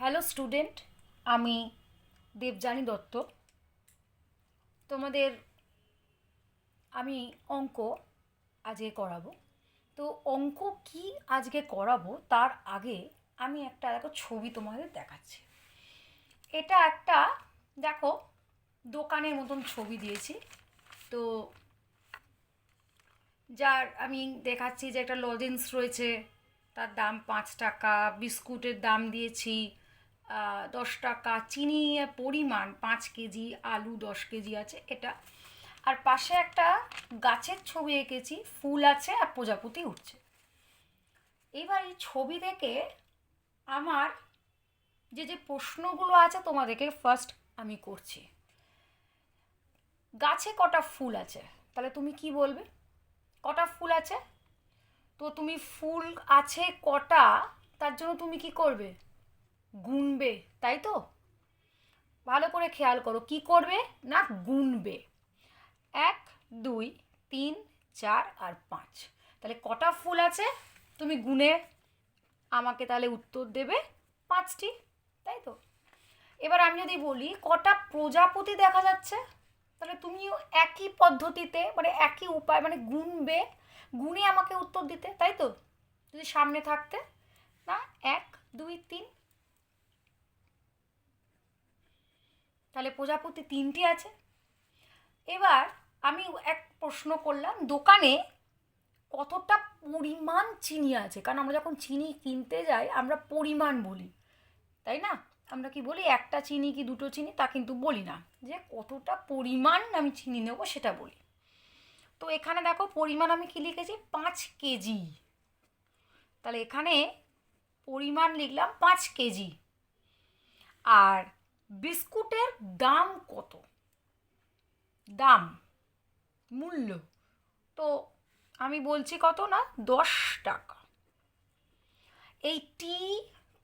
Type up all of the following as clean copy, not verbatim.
Hello student, আমি দেবযানী দত্ত। তোমাদের আমি অঙ্ক আজকে করাবো। তো অঙ্ক কি আজকে করাবো তার আগে আমি একটা দেখো ছবি তোমাদের দেখাচ্ছি। এটা একটা দেখো দোকানের মতন ছবি দিয়েছি। তো যার আমি দেখাচ্ছি যে একটা লজেন্স রয়েছে, তার দাম 5 টাকা। বিস্কুটের দাম দিয়েছি 10 টাকা। চিনি পরিমাণ 5 কেজি, আলু 10 কেজি আছে এটা। আর পাশে একটা গাছের ছবি এঁকেছি, ফুল আছে আর প্রজাপতি উঠছে। এবার এই ছবি দেখে আমার যে যে প্রশ্নগুলো আছে তোমাদেরকে ফার্স্ট আমি করছি। গাছে কটা ফুল আছে? তাহলে তুমি কি বলবে? কটা ফুল আছে? তো তুমি ফুল আছে কটা, তার জন্য তুমি কি করবে? গুনবে, তাই তো? ভালো করে খেয়াল করো, কি করবে না গুনবে। 1 2 3 4 আর 5। তাহলে কটা ফুল আছে তুমি গুনে আমাকে তাহলে উত্তর দেবে 5টি, তাই তো? এবার আমি যদি বলি কটা প্রজাপতি দেখা যাচ্ছে, তাহলে তুমিও একই পদ্ধতিতে মানে একই উপায় মানে গুনবে, গুনে আমাকে উত্তর দিতে, তাই তো? যদি সামনে থাকতে না 1 2 3, তাহলে প্রজাপতি 3টি আছে। এবার আমি এক প্রশ্ন করলাম, দোকানে কতটা পরিমাণ চিনি আছে? কারণ আমরা যখন চিনি কিনতে যাই আমরা পরিমাণ বলি, তাই না? আমরা কি বলি একটা চিনি কি দুটো চিনি, তা কিন্তু বলি না, যে কতটা পরিমাণ আমি চিনি নেবো সেটা বলি। তো এখানে দেখো পরিমাণ আমি কি লিখেছি, 5 কেজি। তাহলে এখানে পরিমাণ লিখলাম 5 কেজি। আর বিস্কুটের দাম কত? দাম, মূল্য, তো আমি বলছি কত না 10 টাকা। এই টি,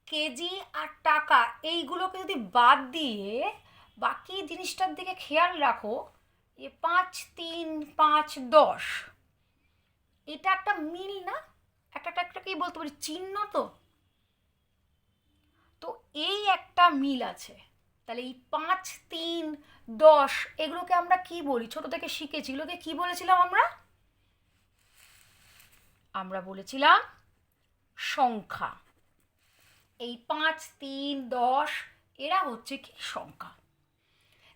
কেজি আর টাকা এইগুলোকে যদি বাদ দিয়ে বাকি জিনিসটার দিকে খেয়াল রাখো, যে 5 3 5 10, এটা একটা মিল না? একটা একটা কি বলতে পারি, চিহ্ন তো। তো এই একটা মিল আছে। তাহলে এই 5 3 10 এগুলোকে আমরা কি বলি? ছোট থেকে শিখেছি, এগুলোকে কি বলেছিলাম আমরা? আমরা বলেছিলাম সংখ্যা। এই 5 3 10 এরা হচ্ছে কি সংখ্যা।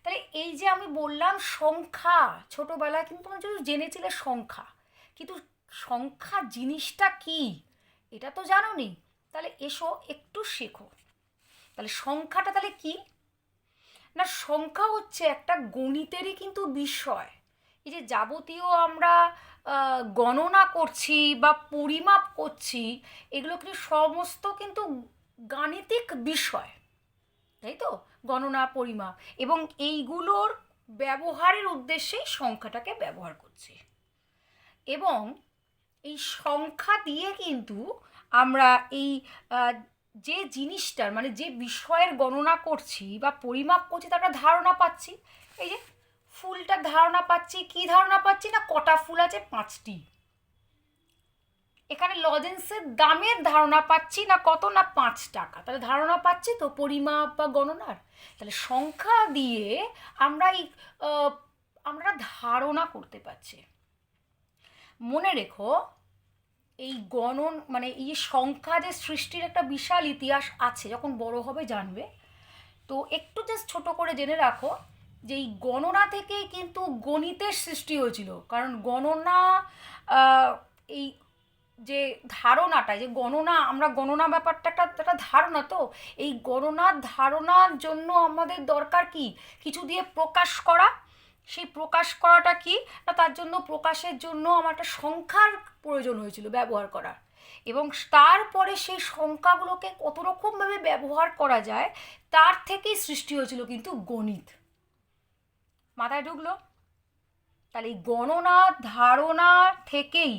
তাহলে এই যে আমি বললাম সংখ্যা, ছোটবেলায় কিন্তু তোমরা যদি জেনেছিলে সংখ্যা, কিন্তু সংখ্যা জিনিসটা কি এটা তো জানোনি। তাহলে এসো একটু শেখো। তাহলে সংখ্যাটা তাহলে কি না, সংখ্যা হচ্ছে একটা গণিতেরই কিন্তু বিষয়। এই যে যাবতীয় আমরা গণনা করছি বা পরিমাপ করছি, এগুলো কিন্তু সমস্ত কিন্তু গাণিতিক বিষয়, তাই তো? গণনা, পরিমাপ, এবং এইগুলোর ব্যবহারের উদ্দেশ্যেই সংখ্যাটাকে ব্যবহার করছি। এবং এই সংখ্যা দিয়ে কিন্তু আমরা এই যে জিনিসটার মানে যে বিষয়ের গণনা করছি বা পরিমাপ করছি তার একটা ধারণা পাচ্ছি। এই যে ফুলটার ধারণা পাচ্ছি, কি ধারণা পাচ্ছি না কটা ফুল আছে 5টি। এখানে লজেন্সের দামের ধারণা পাচ্ছি না কত না 5 টাকা, তাহলে ধারণা পাচ্ছি তো পরিমাপ বা গণনার। তাহলে সংখ্যা দিয়ে আমরা এই আমরা ধারণা করতে পারছি। মনে রেখো, এই গণন মানে এই সংখ্যা যে সৃষ্টির একটা বিশাল ইতিহাস আছে, যখন বড় হবে জানবে। তো একটু জাস্ট ছোট করে জেনে রাখো যে এই গণনা থেকেই কিন্তু গণিতের সৃষ্টি হয়েছিল। কারণ গণনা এই যে ধারণাটা, যে গণনা, আমরা গণনা ব্যাপারটা একটা একটা ধারণা তো, এই গণনার ধারণার জন্য আমাদের দরকার কি কিছু দিয়ে প্রকাশ করা। সেই প্রকাশ করাটা কি না, তার জন্য প্রকাশের জন্য আমার একটা সংখ্যার প্রয়োজন হয়েছিল ব্যবহার করার। এবং তারপরে সেই সংখ্যাগুলোকে কত রকমভাবে ব্যবহার করা যায় তার থেকেই সৃষ্টি হয়েছিল কিন্তু গণিত। মাথায় ঢুকলো? তাহলে এই গণনা ধারণা থেকেই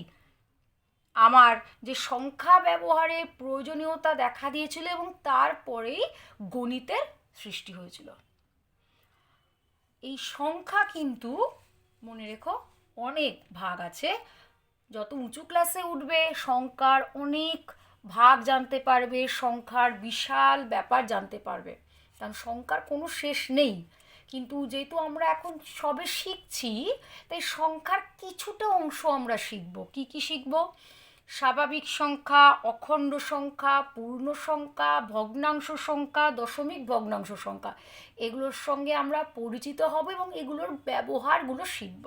আমার যে সংখ্যা ব্যবহারের প্রয়োজনীয়তা দেখা দিয়েছিল এবং তারপরেই গণিতের সৃষ্টি হয়েছিল। এই সংখ্যা কিন্তু মনে রেখো অনেক ভাগ আছে। যত উঁচু ক্লাসে উঠবে সংখ্যার অনেক ভাগ জানতে পারবে, সংখ্যার বিশাল ব্যাপার জানতে পারবে, কারণ সংখ্যার কোনো শেষ নেই। কিন্তু যেহেতু আমরা এখন সবে শিখছি, তাই সংখ্যার কিছুটা অংশ আমরা শিখব। কি কি শিখব? স্বাভাবিক সংখ্যা, অখণ্ড সংখ্যা, পূর্ণ সংখ্যা, ভগ্নাংশ সংখ্যা, দশমিক ভগ্নাংশ সংখ্যা, এগুলোর সঙ্গে আমরা পরিচিত হব এবং এগুলোর ব্যবহারগুলো শিখব।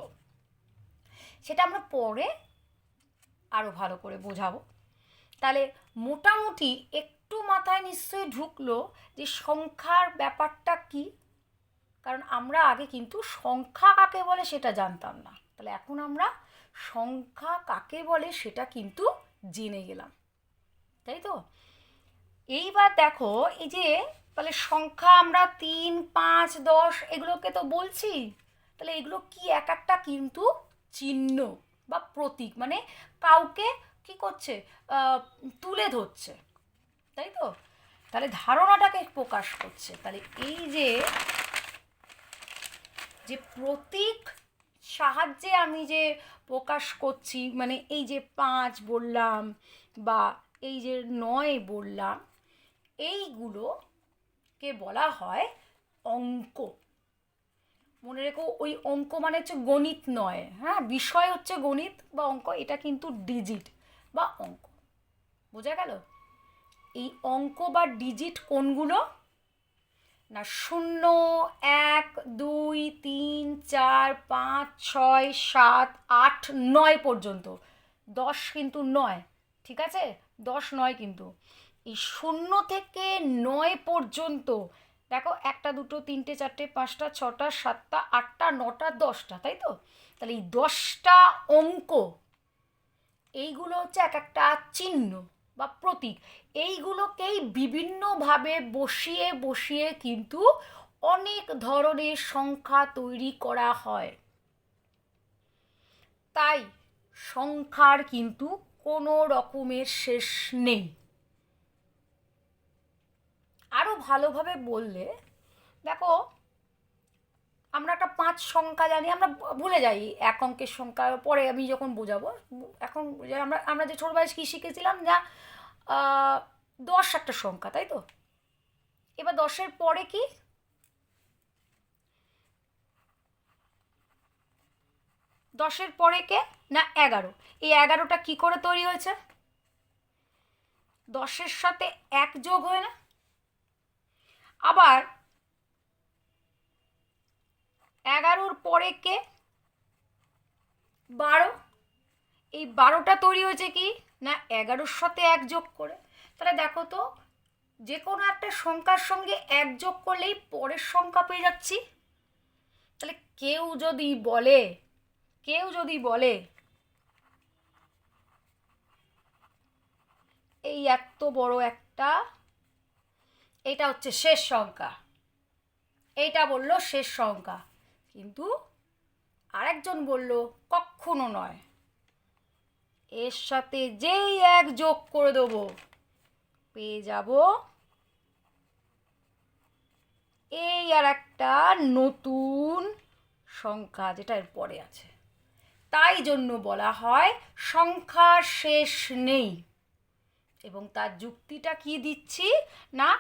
সেটা আমরা পরে আরও ভালো করে বোঝাবো। তাহলে মোটামুটি একটু মাথায় নিশ্চয়ই ঢুকলো যে সংখ্যার ব্যাপারটা কি, কারণ আমরা আগে কিন্তু সংখ্যা কাকে বলে সেটা জানতাম না। তাহলে এখন আমরা সংখ্যা কাকে বলে সেটা কিন্তু জেনে গেলাম, তাই তো? এইবার দেখো, এই যে তাহলে সংখ্যা আমরা 3, 5, 10 এগুলোকে তো বলছি, তাহলে এগুলো কি এক একটা কিন্তু চিহ্ন বা প্রতীক, মানে কাউকে কি করছে, তুলে ধরছে, তাই তো? তাহলে ধারণাটাকে প্রকাশ করছে। তাহলে এই যে যে প্রতীক সাহায্যে আমি যে প্রকাশ করছি, মানে এই যে 5 বললাম বা এই যে 9 বললাম, এইগুলোকে বলা হয় অঙ্ক। মনে রেখো, ওই অঙ্ক মানে হচ্ছে গণিত নয়, হ্যাঁ, বিষয় হচ্ছে গণিত বা অঙ্ক, এটা কিন্তু ডিজিট বা অঙ্ক। বোঝা গেল? এই অঙ্ক বা ডিজিট কোনগুলো? না 0, 1, 2, 3, 4, 5, 6, 7, 8, 9 পর্যন্ত। 10 কিন্তু নয়, ঠিক আছে? 10 নয় কিন্তু। এই 0 থেকে 9 পর্যন্ত দেখো, 1টা 2টো 3টে 4টে 5টা 6টা 7টা 8টা 9টা 10টা, তাই তো? তাহলে এই 10টা অঙ্ক, এইগুলো হচ্ছে এক একটা চিহ্ন বা প্রতীক। এইগুলোকেই বিভিন্নভাবে বসিয়ে বসিয়ে কিন্তু অনেক ধরনের সংখ্যা তৈরি করা হয়। তাই সংখ্যার কিন্তু কোনো রকমের শেষ নেই। আরও ভালোভাবে বললে দেখো, আমরা একটা 5 সংখ্যা জানি, আমরা ভুলে যাই এক অঙ্কের সংখ্যা, পরে আমি যখন বোঝাবো। এখন আমরা আমরা যে ছোটবেলায় কী শিখেছিলাম, যা 10 একটা সংখ্যা, তাই তো? এবার 10-এর পরে কি? 10-এর পরে কে? না 11। এই 11টা কি করে তৈরি হয়েছে? 10-এর সাথে 1 যোগ হয় না? আবার 11-র পরে কে? 12। এই 12টা তৈরি হয়েছে কি না 11-র সাথে 1 যোগ করে। তাহলে দেখো তো, যে কোনো একটা সংখ্যার সঙ্গে 1 যোগ করলেই পরের সংখ্যা পেয়ে যাচ্ছি। তাহলে কেউ যদি বলে এই এত বড় একটা, এটা হচ্ছে শেষ সংখ্যা, এইটা বললো শেষ সংখ্যা, কিন্তু আরেকজন বলল কখনো নয়, এর সাথে যেই 1 যোগ করে দেবো পেয়ে যাব এই আর একটা নতুন সংখ্যা, যেটা এর পরে আছে। তাই জন্য বলা হয় সংখ্যার শেষ নেই। এবং তার যুক্তিটা কি দিচ্ছি না,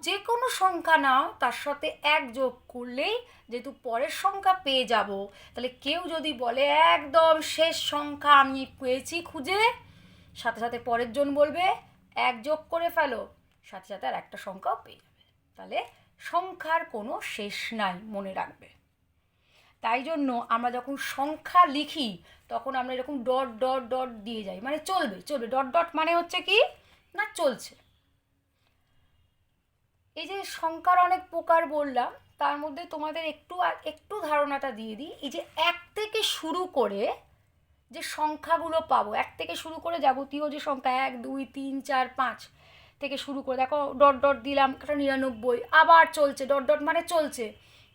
যে কোনো সংখ্যা নাও, তার সাথে 1 যোগ করলেই যেহেতু পরের সংখ্যা পেয়ে যাব, তাহলে কেউ যদি বলে একদম শেষ সংখ্যা আমি পেয়েছি খুঁজে, সাথে সাথে পরের জন বলবে 1 যোগ করে ফেলো, সাথে সাথে আর একটা সংখ্যাও পেয়ে যাবে। তাহলে সংখ্যার কোনো শেষ নাই, মনে রাখবে। তাই জন্য আমরা যখন সংখ্যা লিখি তখন আমরা এরকম ডট ডট ডট দিয়ে যাই, মানে চলবে চলবে, ডট ডট মানে হচ্ছে কি না চলছে। এই যে সংখ্যার অনেক প্রকার বললাম, তার মধ্যে তোমাদের একটু ধারণাটা দিয়ে দিই। এই যে 1 থেকে শুরু করে যে সংখ্যাগুলো পাবো, 1 থেকে শুরু করে যাবতীয় যে সংখ্যা 1, 2, 3, 4, 5 থেকে শুরু করে, দেখো ডট ডট দিলাম, একটা 99, আবার চলছে, ডট ডট মানে চলছে,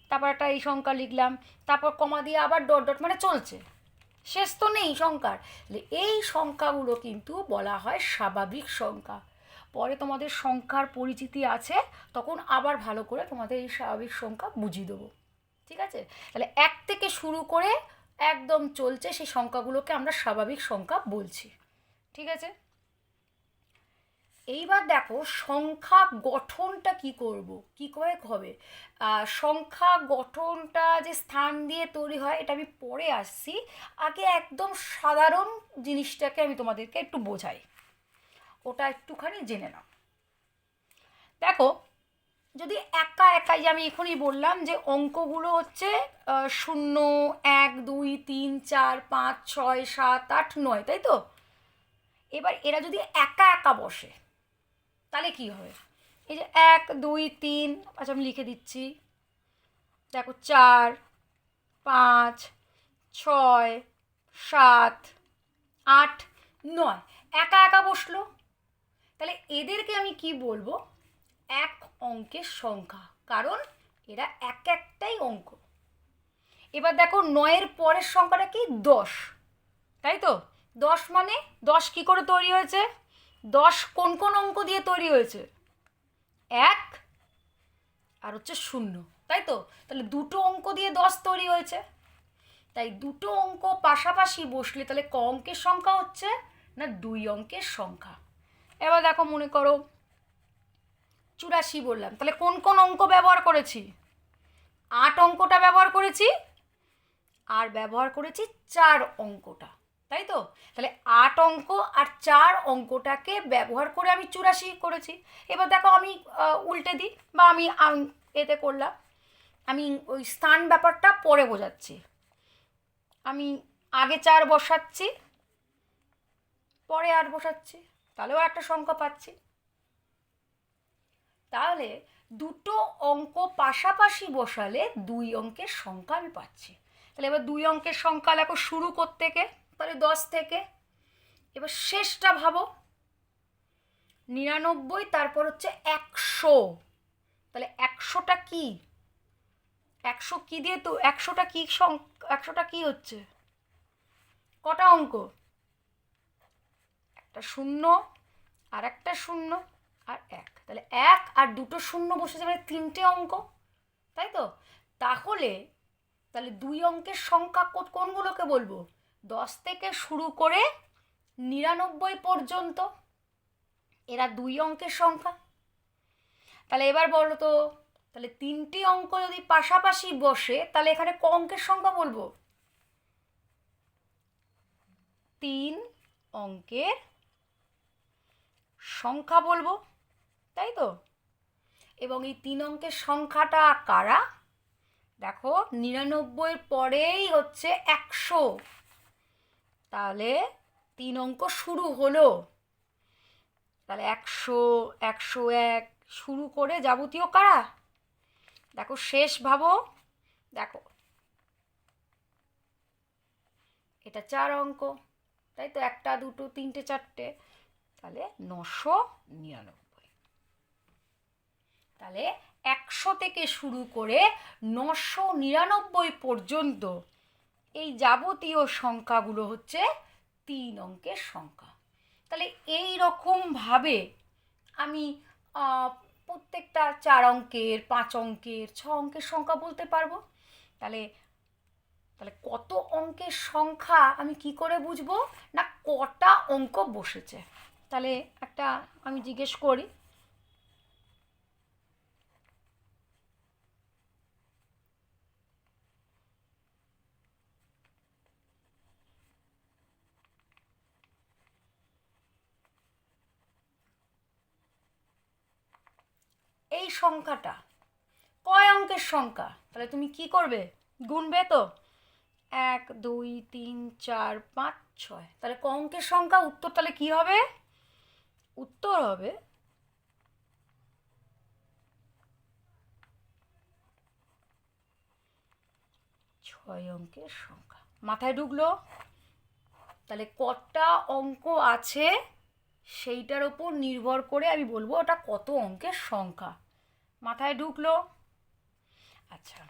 তারপর একটা এই সংখ্যা লিখলাম, তারপর কমা দিয়ে আবার ডট ডট মানে চলছে, শেষ তো নেই সংখ্যার। এই সংখ্যাগুলো কিন্তু বলা হয় স্বাভাবিক সংখ্যা। পরে তোমাদের সংখ্যার পরিচিতি আছে, তখন আবার ভালো করে তোমাদের এই স্বাভাবিক সংখ্যা বুঝিয়ে দেবো, ঠিক আছে? তাহলে 1 থেকে শুরু করে একদম চলছে সেই সংখ্যাগুলোকে আমরা স্বাভাবিক সংখ্যা বলছি, ঠিক আছে? এইবার দেখো সংখ্যা গঠনটা কি করব, কি করে হবে। সংখ্যা গঠনটা যে স্থান দিয়ে তৈরি হয় এটা আমি পরে আসছি, আগে একদম সাধারণ জিনিসটাকে আমি তোমাদেরকে একটু বোঝাই, ওটা একটুখানি জেনে নাও। দেখো, যদি একা একাই, আমি এখনই বললাম যে অঙ্কগুলো হচ্ছে 0, 1, 2, 3, 4, 5, 6, 7, 8, 9, তাই তো। এবার এরা যদি একা একা বসে তাহলে কি হবে, এই যে 1, 2, 3, আচ্ছা আমি লিখে দিচ্ছি, দেখো 4, 5, 6, 7, 8, 9 একা একা বসলো, তাহলে এদেরকে আমি কি বলবো, এক অঙ্কের সংখ্যা, কারণ এরা এক একটাই অঙ্ক। এবার দেখো 9-এর পরের সংখ্যাটা কি, 10, তাই তো। 10 মানে 10 কি করে তৈরি হয়েছে, 10 কোন কোন অঙ্ক দিয়ে তৈরি হয়েছে, 1 আর হচ্ছে 0, তাই তো। তাহলে দুটো অঙ্ক দিয়ে 10 তৈরি হয়েছে, তাই দুটো অঙ্ক পাশাপাশি বসলে তাহলে ক অঙ্কের সংখ্যা হচ্ছে না 2 অঙ্কের সংখ্যা। এবার দেখো মনে করো 84 বললাম, তাহলে কোন কোন অঙ্ক ব্যবহার করেছি, 8 অঙ্কটা ব্যবহার করেছি, আর ব্যবহার করেছি 4 অঙ্কটা, তাই তো। তাহলে 8 অঙ্ক আর 4 অঙ্কটাকে ব্যবহার করে আমি 84 করেছি। এবার দেখো আমি উল্টে দিই, বা আমি এতে করলাম, আমি ওই স্থান ব্যাপারটা পরে বোঝাচ্ছি। আমি আগে 4 বসাচ্ছি, পরে 8 বসাচ্ছি, তাহলেও একটা সংখ্যা পাচ্ছি। তাহলে দুটো অঙ্ক পাশাপাশি বসালে 2 অঙ্কের সংখ্যা আমি পাচ্ছি। তাহলে এবার 2 অঙ্কের সংখ্যা দেখো শুরু করতে থেকে, তাহলে 10 থেকে, এবার শেষটা ভাবো 99, তারপর হচ্ছে 100, তাহলে 100টা কি, 100 কি দিয়ে তো, 100টা কি 100টা কি হচ্ছে, কটা অঙ্ক, একটা 0 আর একটা 0 আর 1, তাহলে 1 আর দুটো 0 বসেছে মানে 3টে অঙ্ক, তাই তো। তাহলে তাহলে 2 অঙ্কের সংখ্যা কোনগুলোকে বলবো, 10 থেকে শুরু করে 99 পর্যন্ত, এরা 2 অঙ্কের সংখ্যা। তাহলে এবার বলো তো, তাহলে 3টি অঙ্ক যদি পাশাপাশি বসে তাহলে এখানে ক অঙ্কের সংখ্যা বলবো, 3 অঙ্কের সংখ্যা বলবো, তাই তো। এবং এই 3 অঙ্কের সংখ্যাটা কারা, দেখো 99-এর পরেই হচ্ছে 100, তাহলে 3 অঙ্ক শুরু হলো, তাহলে 100, 101 শুরু করে যাবতীয় কারা, দেখো শেষ ভাবো, দেখো এটা 4 অঙ্ক, তাই তো, 1, 2, 3, 4, তাহলে 999। তাহলে 100 থেকে শুরু করে 999 পর্যন্ত এই যাবতীয় সংখ্যাগুলো হচ্ছে 3 অঙ্কের সংখ্যা। তাহলে এই রকমভাবে আমি প্রত্যেকটা 4 অঙ্কের, 5 অঙ্কের, 6 অঙ্কের সংখ্যা বলতে পারবো। তাহলে তাহলে কত অঙ্কের সংখ্যা আমি কি করে বুঝবো, না কটা অঙ্ক বসেছে। তাহলে একটা আমি জিজ্ঞেস করি, এই সংখ্যাটা কয় অঙ্কের সংখ্যা, তাহলে তুমি কি করবে, গুনবে তো, 1, 2, 3, 4, 5, 6, তাহলে ক অঙ্কের সংখ্যা, উত্তর তাহলে কি হবে, উত্তর হবে 6 অঙ্কের সংখ্যা। মাথায় ঢুকলো, তাহলে কটা অঙ্ক আছে সেইটার ওপর নির্ভর করে আমি বলবো ওটা কত অঙ্কের সংখ্যা। মাথায় ঢুকলো। আচ্ছা,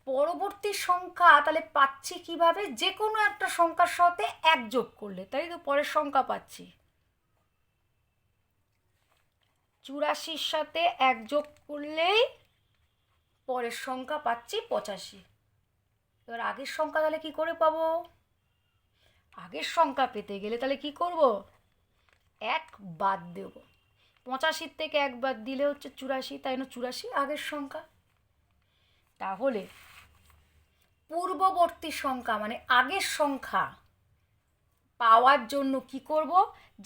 পরবর্তী সংখ্যা তাহলে পাচ্ছি কিভাবে, যে কোনো একটা সংখ্যার সাথে 1 যোগ করলে, তাই তো পরের সংখ্যা পাচ্ছি। 84-র সাথে 1 যোগ করলেই পরের সংখ্যা পাচ্ছি 85। এবার আগের সংখ্যা তাহলে কি করে পাবো, আগের সংখ্যা পেতে গেলে তাহলে কি করব, 1 বাদ দেব। 85 থেকে একবার দিলে হচ্ছে 84, তাই না? 84 আগের সংখ্যা। তাহলে পূর্ববর্তী সংখ্যা মানে আগের সংখ্যা পাওয়ার জন্য কি করব?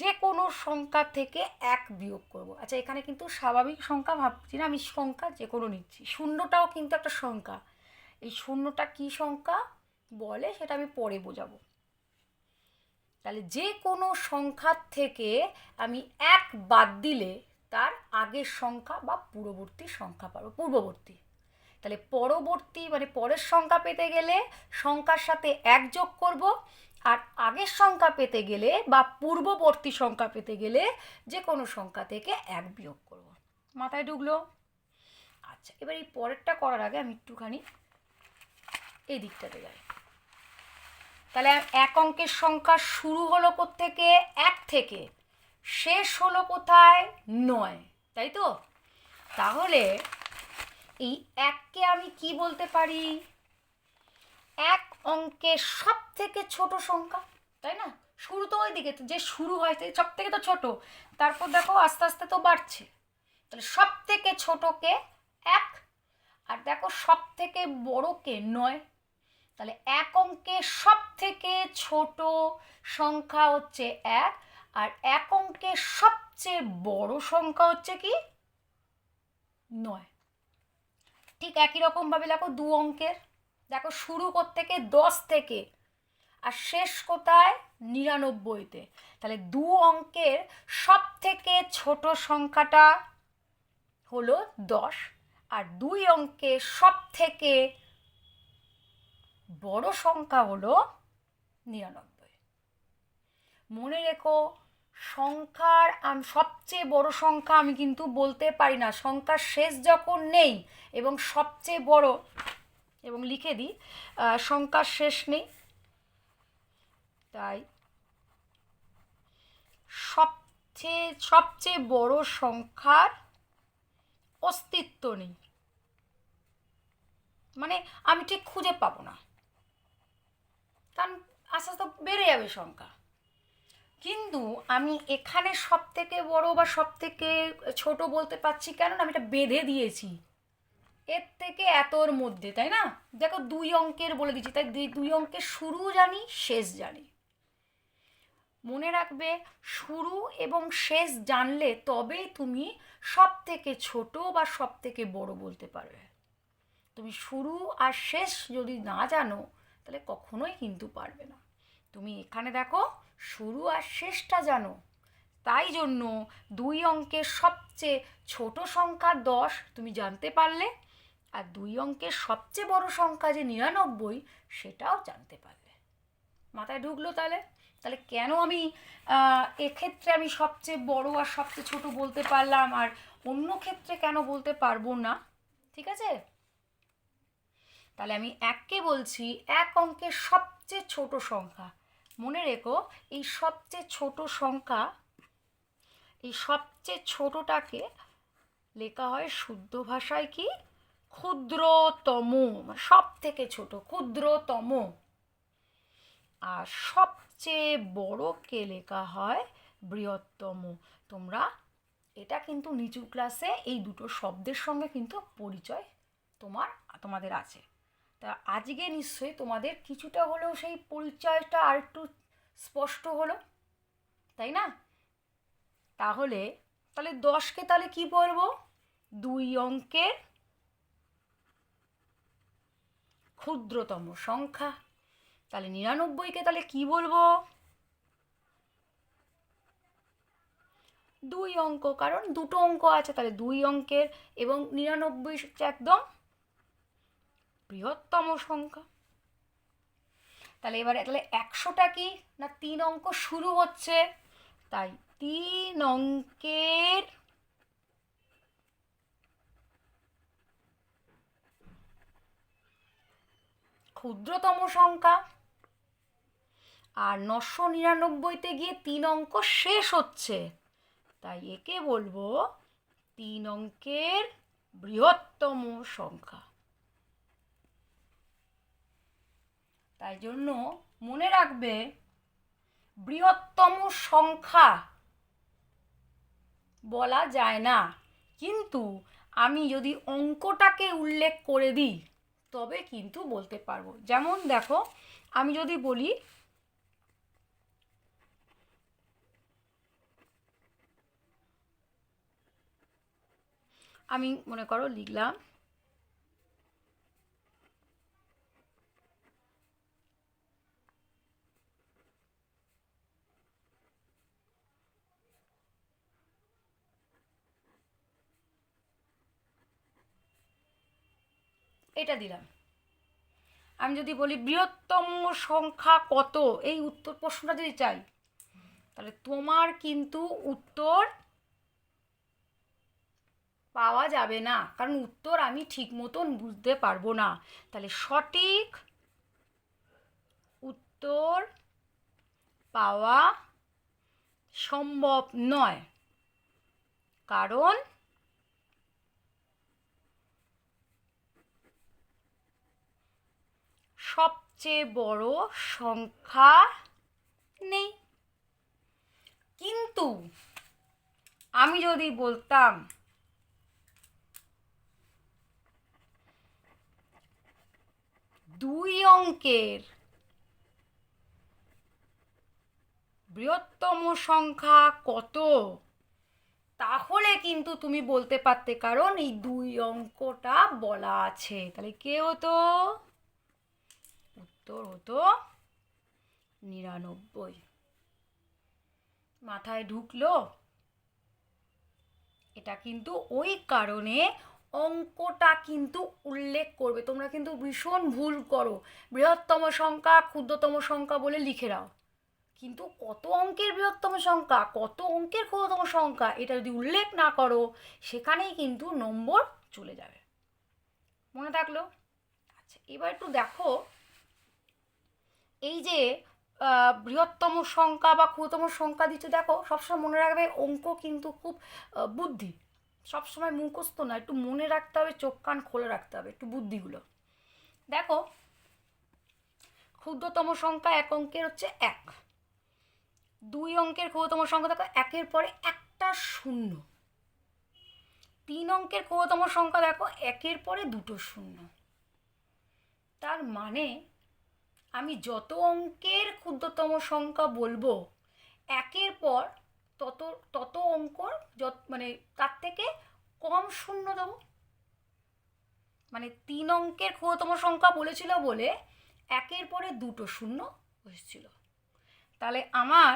যে কোনো সংখ্যা থেকে 1 বিয়োগ করব। আচ্ছা, এখানে কিন্তু স্বাভাবিক সংখ্যা ভাবছি না, আমি সংখ্যা যে কোনো নিচ্ছি। শূন্যটাও কিন্তু একটা সংখ্যা। এই শূন্যটা কি সংখ্যা বলে সেটা আমি পরে বোঝাবো। তাহলে যে কোনো সংখ্যার থেকে আমি 1 বাদ দিলে তার আগের সংখ্যা বা পূর্ববর্তী সংখ্যা পাবো। পূর্ববর্তী, তাহলে পরবর্তী মানে পরের সংখ্যা পেতে গেলে সংখ্যার সাথে 1 যোগ করব, আর আগের সংখ্যা পেতে গেলে বা পূর্ববর্তী সংখ্যা পেতে গেলে যে কোনো সংখ্যা থেকে 1 বিয়োগ করব। মাথায় ঢুকলো? আচ্ছা, এবার এই পরেরটা করার আগে আমি একটুখানি এই দিকটাতে যাই। তাহলে 1 অঙ্কের সংখ্যা শুরু হলো কোত্থেকে? 1 থেকে, শেষ হলো কোথায়? 9, তাই তো? তাহলে এই 1কে আমি কি বলতে পারি? 1 অঙ্কের সব থেকে ছোট সংখ্যা, তাই না? শুরু তো ওই দিকে, যে শুরু হয় সব থেকে তো ছোট, তারপর দেখো আস্তে আস্তে তো বাড়ছে। তাহলে সব থেকে ছোটকে 1, আর দেখো সব থেকে বড়কে 9। তাহলে 1 অঙ্কের সব থেকে ছোট সংখ্যা হচ্ছে 1, আর 1 অঙ্কের সবচেয়ে বড় সংখ্যা হচ্ছে কি? 9। ঠিক একই রকমভাবে দেখো 2 অঙ্কের, দেখো শুরু কোত্থেকে? 10 থেকে, আর শেষ কোথায়? 99-তে। তাহলে 2 অঙ্কের সব থেকে ছোট সংখ্যাটা হলো 10, আর 2 অঙ্কের সব থেকে বড় সংখ্যা হলো 99। মনে রেখো, সংখ্যার সবচেয়ে বড় সংখ্যা আমি কিন্তু বলতে পারি না। সংখ্যার শেষ যখন নেই এবং সবচেয়ে বড়, এবং লিখে দিই সংখ্যার শেষ নেই, তাই সবচেয়ে বড় সংখ্যার অস্তিত্ব নেই, মানে আমি ঠিক খুঁজে পাবো না, কারণ আস্তে আস্তে বেড়ে যাবে সংখ্যা। কিন্তু আমি এখানে সব থেকে বড় বা সব থেকে ছোট বলতে পারছি কেন না? আমি এটা বেঁধে দিয়েছি এর থেকে এতর মধ্যে, তাই না? দেখো 2 অঙ্কের বলে দিচ্ছি, তাই 2 অঙ্কের শুরু জানি, শেষ জানি। মনে রাখবে, শুরু এবং শেষ জানলে তবেই তুমি সব থেকে ছোট বা সব থেকে বড় বলতে পারবে। তুমি শুরু আর শেষ যদি না জানো তাহলে কখনোই কিন্তু পারবে না। তুমি এখানে দেখো শুরু আর শেষটা জানো, তাই জন্য 2 অঙ্কের সবচেয়ে ছোট সংখ্যা 10 তুমি জানতে পারলে, আর 2 অঙ্কের সবচেয়ে বড় সংখ্যা যে 99 সেটাও জানতে পারলে। মাথায় ঢুকলো? তাহলে তাহলে কেন আমি এক্ষেত্রে আমি সবচেয়ে বড় আর সবচেয়ে ছোট বলতে পারলাম, আর অন্য ক্ষেত্রে কেন বলতে পারবো না? ঠিক আছে? তাহলে আমি 1কে বলছি 1 অঙ্কের সবচেয়ে ছোট সংখ্যা। মনে রেখো, এই সবচেয়ে ছোট সংখ্যা, এই সবচেয়ে ছোটটাকে লেখা হয় শুদ্ধ ভাষায় কি? ক্ষুদ্রতম, সব থেকে ছোট, ক্ষুদ্রতম। আর সবচেয়ে বড়কে লেখা হয় বৃহত্তম। তোমরা এটা কিন্তু নিচু ক্লাসে এই দুটো শব্দের সঙ্গে কিন্তু পরিচয় তোমাদের আছে। তা আজকে নিশ্চয়ই তোমাদের কিছুটা হলেও সেই পরিচয়টা আর একটু স্পষ্ট হলো, তাই না? তাহলে 10কে তাহলে কি বলবো? 2 অঙ্কের ক্ষুদ্রতম সংখ্যা। তাহলে 99কে তাহলে কি বলবো? 2 অঙ্ক, কারণ দুটো অঙ্ক আছে, তাহলে 2 অঙ্কের, এবং 99 হচ্ছে একদম বৃহত্তম সংখ্যা। তাহলে এবারে তাহলে 100টা কি না? 3 অঙ্ক শুরু হচ্ছে, তাই 3 অঙ্কের ক্ষুদ্রতম সংখ্যা। আর 999তে গিয়ে 3 অঙ্ক শেষ হচ্ছে, তাই একে বলবো 3 অঙ্কের বৃহত্তম সংখ্যা। তাই জন্য মনে রাখবে, বৃহত্তম সংখ্যা বলা যায় না, কিন্তু আমি যদি অঙ্কটাকে উল্লেখ করে দিই তবে কিন্তু বলতে পারবো। যেমন দেখো, আমি যদি বলি আমি মনে করো লিখলাম এটা দিলাম। আমি যদি বলি বৃহত্তম সংখ্যা কত, এই উত্তর প্রশ্নটা যদি চাই, তাহলে তোমার কিন্তু উত্তর পাওয়া যাবে না, কারণ উত্তর আমি ঠিক মতন বুঝতে পারবো না। তাহলে সঠিক উত্তর পাওয়া সম্ভব নয়, কারণ সবচেয়ে বড় সংখ্যা নেই। কিন্তু আমি যদি বলতাম দুই অঙ্কের বৃহত্তম সংখ্যা কত, তাহলে কিন্তু তুমি বলতে পারতে, কারণ এই দুই অঙ্কটা বলা আছে। তাহলে কে হতো? উত্তর হতো 99। মাথায় ঢুকলো? এটা কিন্তু ওই কারণে অঙ্কটা কিন্তু উল্লেখ করবে। তোমরা কিন্তু ভীষণ ভুল করো, বৃহত্তম সংখ্যা ক্ষুদ্রতম সংখ্যা বলে লিখে দাও, কিন্তু কত অঙ্কের বৃহত্তম সংখ্যা, কত অঙ্কের ক্ষুদ্রতম সংখ্যা, এটা যদি উল্লেখ না করো সেখানেই কিন্তু নম্বর চলে যাবে। মনে থাকলো? আচ্ছা, এবার একটু দেখো, এই যে বৃহত্তম সংখ্যা বা ক্ষুদ্রতম সংখ্যা দিচ্ছে, দেখো সবসময় মনে রাখবে অঙ্ক কিন্তু খুব বুদ্ধি, সবসময় মুখস্থ না, একটু মনে রাখতে হবে, চোখ কান খোলা রাখতে হবে একটু বুদ্ধিগুলো। দেখো, ক্ষুদ্রতম সংখ্যা এক অঙ্কের হচ্ছে 1, দুই অঙ্কের ক্ষুদ্রতম সংখ্যা দেখো একের পরে একটা শূন্য, 3 অঙ্কের ক্ষুদ্রতম সংখ্যা দেখো একের পরে দুটো শূন্য। তার মানে আমি যত অঙ্কের ক্ষুদ্রতম সংখ্যা বলবো একের পর তত তত অঙ্কর মানে তার থেকে কম শূন্য দেবো। মানে 3 অঙ্কের ক্ষুদ্রতম সংখ্যা বলেছিল বলে একের পরে দুটো শূন্য বসেছিল। তাহলে আমার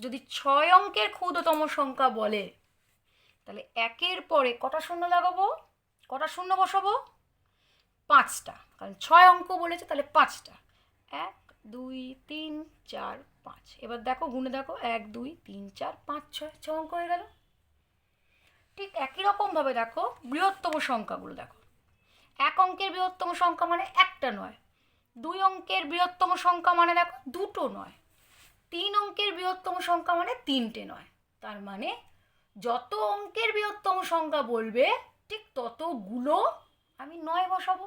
যদি 6 অঙ্কের ক্ষুদ্রতম সংখ্যা বলে, তাহলে একের পরে কটা শূন্য লাগাবো, কটা শূন্য বসাবো? 5টা, কারণ 6 অঙ্ক বলেছে, তাহলে 5টা। 1 2 3 4 5। এবার দেখো গুণে দেখো, 1 2 3 4 5 6, 6 অঙ্ক হয়ে গেল। ঠিক একই রকমভাবে দেখো বৃহত্তম সংখ্যাগুলো দেখো, এক অঙ্কের বৃহত্তম সংখ্যা মানে একটা নয়, দুই অঙ্কের বৃহত্তম সংখ্যা মানে দেখো দুটো নয়, 3 অঙ্কের বৃহত্তম সংখ্যা মানে 3টে নয়। তার মানে যত অঙ্কের বৃহত্তম সংখ্যা বলবে ঠিক ততগুলো আমি 9 বসাবো।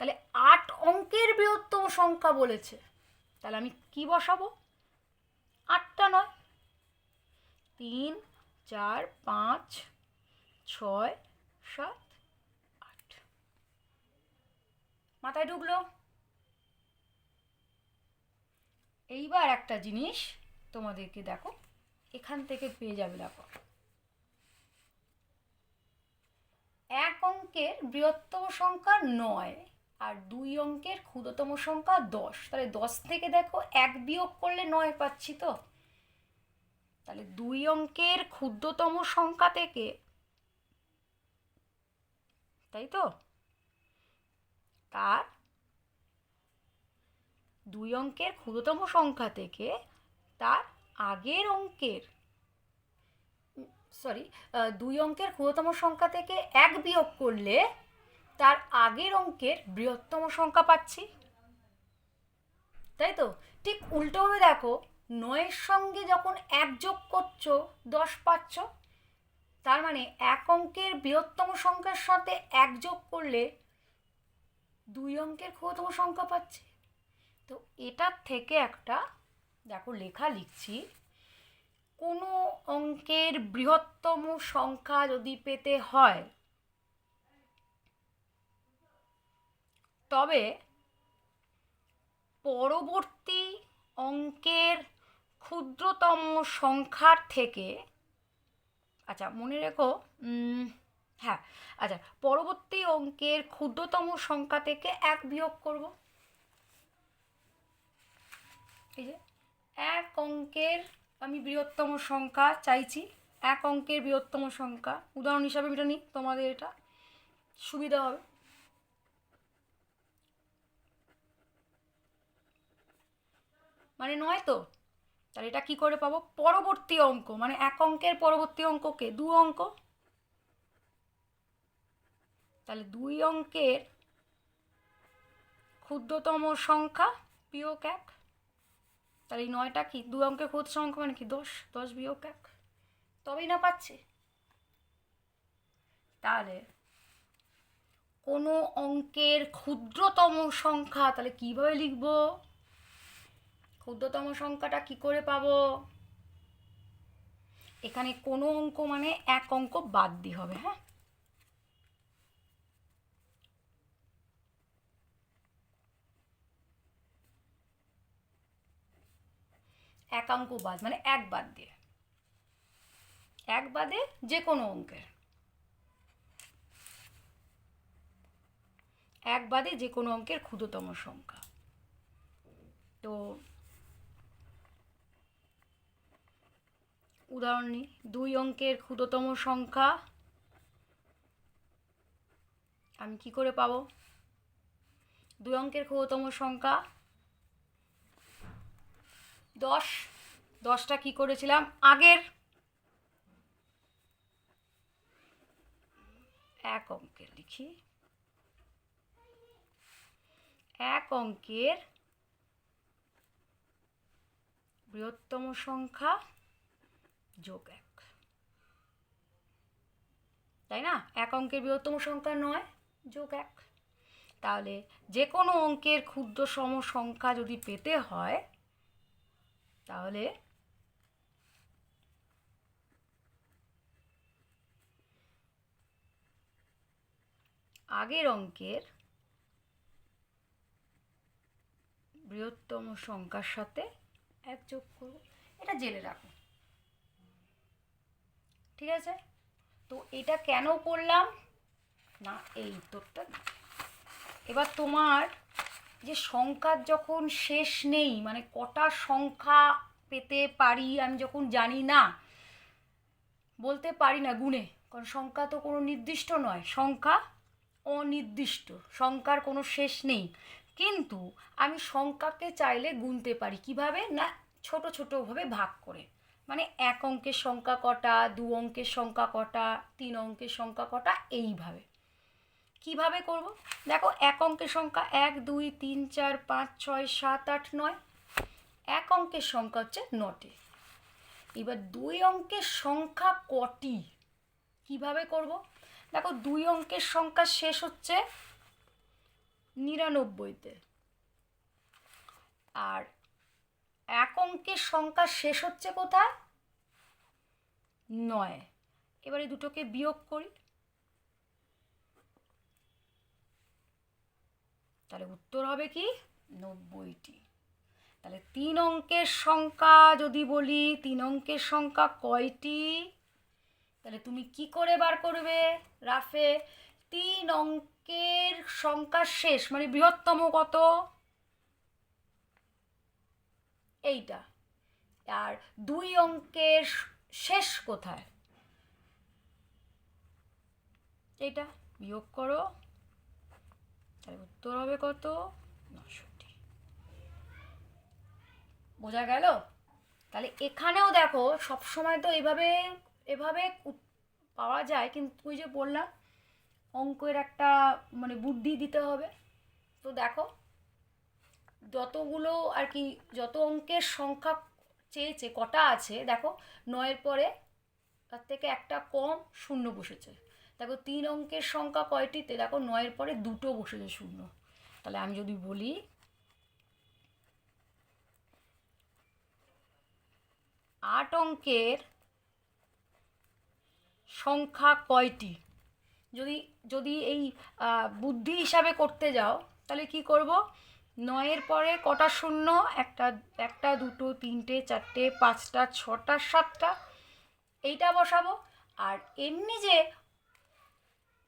তাহলে 8 অঙ্কের বৃহত্তম সংখ্যা বলেছে, তাহলে আমি কি বসাবো? 8টা নয়, 3 4 5 6 7 8। মাথায় ঢুকলো? এইবার একটা জিনিস তোমাদেরকে দেখো এখান থেকে পেয়ে যাবে, দেখো এক অঙ্কের বৃহত্তম সংখ্যা 9 আর দুই অঙ্কের ক্ষুদ্রতম সংখ্যা 10, তাহলে 10 থেকে দেখো 1 বিয়োগ করলে 9 পাচ্ছি তো। তাহলে দুই অঙ্কের ক্ষুদ্রতম সংখ্যা থেকে, তাই তো, তার দুই অঙ্কের ক্ষুদ্রতম সংখ্যা থেকে তার আগের অঙ্কের দুই অঙ্কের ক্ষুদ্রতম সংখ্যা থেকে 1 বিয়োগ করলে তার আগের অঙ্কের বৃহত্তম সংখ্যা পাচ্ছি, তাই তো। ঠিক উল্টোভাবে দেখো, 9-এর সঙ্গে যখন 1 যোগ করছো 10 পাচ্ছ, তার মানে এক অঙ্কের বৃহত্তম সংখ্যার সাথে 1 যোগ করলে দুই অঙ্কের ক্ষুদ্রতম সংখ্যা পাচ্ছি। তো এটার থেকে একটা দেখো লেখা লিখছি, কোনো অঙ্কের বৃহত্তম সংখ্যা যদি পেতে হয় তবে পরবর্তী অঙ্কের ক্ষুদ্রতম সংখ্যার থেকে, আচ্ছা মনে রেখো, হ্যাঁ আচ্ছা, পরবর্তী অঙ্কের ক্ষুদ্রতম সংখ্যা থেকে 1 বিয়োগ করব। এই যে 1 অঙ্কের আমি বৃহত্তম সংখ্যা চাইছি, 1 অঙ্কের বৃহত্তম সংখ্যা, উদাহরণ হিসাবে এটা নিই, তোমাদের এটা সুবিধা হবে। মানে 9 তো, তাহলে এটা কি করে পাবো? পরবর্তী অঙ্ক, মানে 1 অঙ্কের পরবর্তী অঙ্ককে 2 অঙ্ক, তাহলে 2 অঙ্কের ক্ষুদ্রতম সংখ্যা বিয়োগ 1, তাহলে এই 9টা কি 2 অঙ্কের ক্ষুদ্র সংখ্যা, মানে কি 10, 10 বিয়োগ 1, তবেই না পাচ্ছি। তাহলে কোনো অঙ্কের ক্ষুদ্রতম সংখ্যা তাহলে কিভাবে লিখব? ক্ষুদ্রতম সংখ্যাটা কি করে পাবো? এখানে কোনো অঙ্ক মানে 1 অঙ্ক বাদ দিয়ে হবে, হ্যাঁ, এক অঙ্ক বাদ মানে 1 বাদ দিয়ে, 1 বাদে যে কোনো অঙ্কের, 1 বাদে যে কোনো অঙ্কের ক্ষুদ্রতম সংখ্যা। তো উদাহরণ নিই, 2 অঙ্কের ক্ষুদ্রতম সংখ্যা আমি কি করে পাবো? 2 অঙ্কের ক্ষুদ্রতম সংখ্যা 10, 10টা কি করেছিলাম আগের 1 অঙ্কের, লিখি 1 অঙ্কের বৃহত্তম সংখ্যা যোগ 1, তাই না? 1 অঙ্কের বৃহত্তম সংখ্যা 9 যোগ 1, তাহলে যে কোনো অঙ্কের ক্ষুদ্রতম সংখ্যা যদি পেতে হয় তাহলে আগের অঙ্কের বৃহত্তম সংখ্যার সাথে 1 যোগ করব। এটা জেনে রাখো, ঠিক আছে? তো এটা কেন করলাম না, এই উত্তরটা। এবার তোমার যে সংখ্যার যখন শেষ নেই, মানে কটা সংখ্যা পেতে পারি আমি যখন জানি না, বলতে পারি না গুণে, কারণ সংখ্যা তো কোনো নির্দিষ্ট নয়, সংখ্যা অনির্দিষ্ট, সংখ্যার কোনো শেষ নেই, কিন্তু আমি সংখ্যাকে চাইলে গুনতে পারি। কিভাবে না, ছোট ছোটোভাবে ভাগ করে, মানে 1 অঙ্কের সংখ্যা কটা, 2 অঙ্কের সংখ্যা কটা, 3 অঙ্কের সংখ্যা কটা, এইভাবে। কিভাবে করব? দেখো 1 অঙ্কের সংখ্যা 1 2 3 4 5 6 7 8 9, 1 অঙ্কের সংখ্যা হচ্ছে 9টি। এবার 2 অঙ্কের সংখ্যা কটি, কিভাবে করব? দেখো 2 অঙ্কের সংখ্যা শেষ হচ্ছে 99-তে, আর 1 অঙ্কের সংখ্যা শেষ হচ্ছে কোথায়? 9। এবার এই দুটোকে বিয়োগ করি, তাহলে উত্তর হবে কি 90টি। তাহলে 3 অঙ্কের সংখ্যা যদি বলি, 3 অঙ্কের সংখ্যা কয়টি, তাহলে তুমি কি করে বার করবে? রাফে 3 অঙ্কের সংখ্যা শেষ মানে বৃহত্তম কত, এইটা, আর 2 অঙ্কের শেষ কোথায়, এইটা, বিয়োগ করো, তাহলে উত্তর হবে কত? 900টি। বোঝা গেল? তাহলে এখানেও দেখো সবসময় তো এভাবে এভাবে পাওয়া যায়, কিন্তু ওই যে বললাম অঙ্কের একটা মানে বুদ্ধি দিতে হবে। তো দেখো যতগুলো আর কি, যত অঙ্কের সংখ্যা চেয়েছে কটা আছে, দেখো 9-এর পরে তার থেকে একটা কম শূন্য বসেছে। দেখো 3 অঙ্কের সংখ্যা কয়টিতে, দেখো 9-এর পরে 2টো বসেছে শূন্য। তাহলে আমি যদি বলি 8 অঙ্কের সংখ্যা কয়টি? যদি যদি এই বুদ্ধি হিসাবে করতে যাও তাহলে কি করব, 9-এর পরে কটা শূন্য, একটা দুটো তিনটে চারটে পাঁচটা ছটা সাতটা, এইটা বসাবো। আর এমনি যে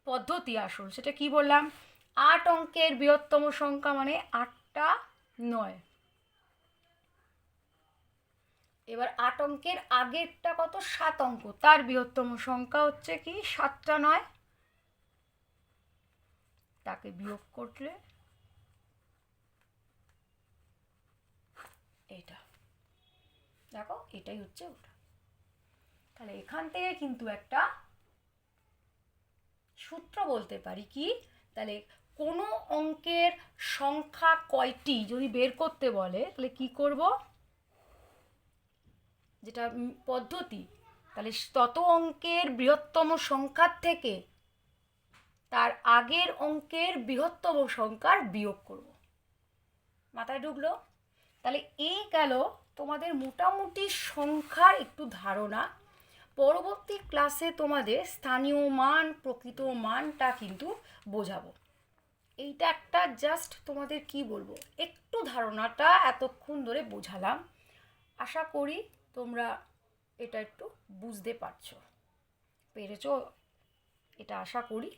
পদ্ধতি আসল সেটা কি বললাম, 8 অঙ্কের বৃহত্তম সংখ্যা মানে 8টা 9। এবার 8 অঙ্কের আগেরটা কত, 7 অঙ্ক, তার বৃহত্তম সংখ্যা হচ্ছে কি 7টা 9, তাকে বিয়োগ করলে এটা, দেখো এটাই হচ্ছে ওটা। তাহলে এখান থেকে কিন্তু একটা সূত্র বলতে পারি কি, তাহলে কোনো অঙ্কের সংখ্যা কয়টি যদি বের করতে বলে তাহলে কি করব, যেটা পদ্ধতি, তাহলে তত অঙ্কের বৃহত্তম সংখ্যার থেকে তার আগের অঙ্কের বৃহত্তম সংখ্যার বিয়োগ করব। মাথায় ঢুকলো? তাহলে এই গেল তোমাদের মোটামুটি সংখ্যার একটু ধারণা। পরবর্তী ক্লাসে তোমাদের স্থানীয় মান প্রকৃত মানটা কিন্তু বোঝাবো। এইটা একটা জাস্ট তোমাদের কি বলবো, একটু ধারণাটা এতক্ষণ ধরে বোঝালাম। আশা করি তোমরা এটা একটু বুঝতে পেরেছো, এটা আশা করি।